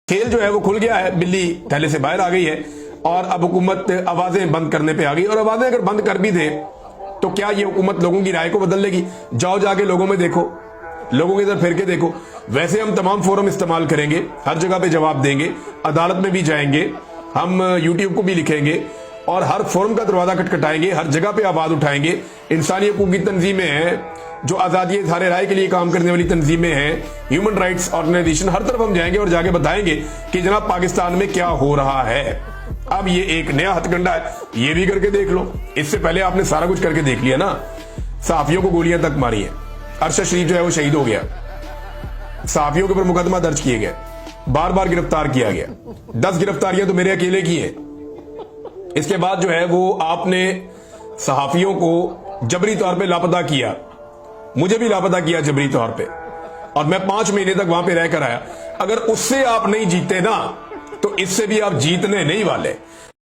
खेल जो है वो खुल गया है, बिल्ली थैले से बाहर आ गई है और अब हुकूमत आवाजें बंद करने पे आ गई। और आवाजें अगर बंद कर भी दे तो क्या ये हुकूमत लोगों की राय को बदल लेगी? जाओ जाके लोगों में देखो, लोगों की तरफ फिर के देखो। वैसे हम तमाम फोरम इस्तेमाल करेंगे, हर जगह पे जवाब देंगे, अदालत में भी जाएंगे, हम यूट्यूब को भी लिखेंगे और हर फोरम का दरवाजा खटखटाएंगे, हर जगह पे आवाज उठाएंगे। इंसानी हकूक की तंजीमें हैं, जो आजादी इज़हार राय के लिए काम करने वाली तंजीमें हैं, ह्यूमन राइट्स ऑर्गेनाइजेशन, हर तरफ हम जाएंगे और जाके बताएंगे कि जनाब पाकिस्तान में क्या हो रहा है। अब ये एक नया हथकंडा है, ये भी करके देख लो। इससे पहले आपने सारा कुछ करके देख लिया ना। सहाफियों को गोलियां तक मारी है, अरशद शरीफ जो है वो शहीद हो गया, सहाफियों के ऊपर मुकदमा दर्ज किए गए, बार बार गिरफ्तार किया गया। 10 गिरफ्तारियां तो मेरे अकेले की हैं। इसके बाद जो है वो आपने सहाफियों को जबरी तौर पे लापता किया, मुझे भी लापता किया जबरी तौर पे, और मैं 5 महीने तक वहां पे रहकर आया। अगर उससे आप नहीं जीते ना तो इससे भी आप जीतने नहीं वाले।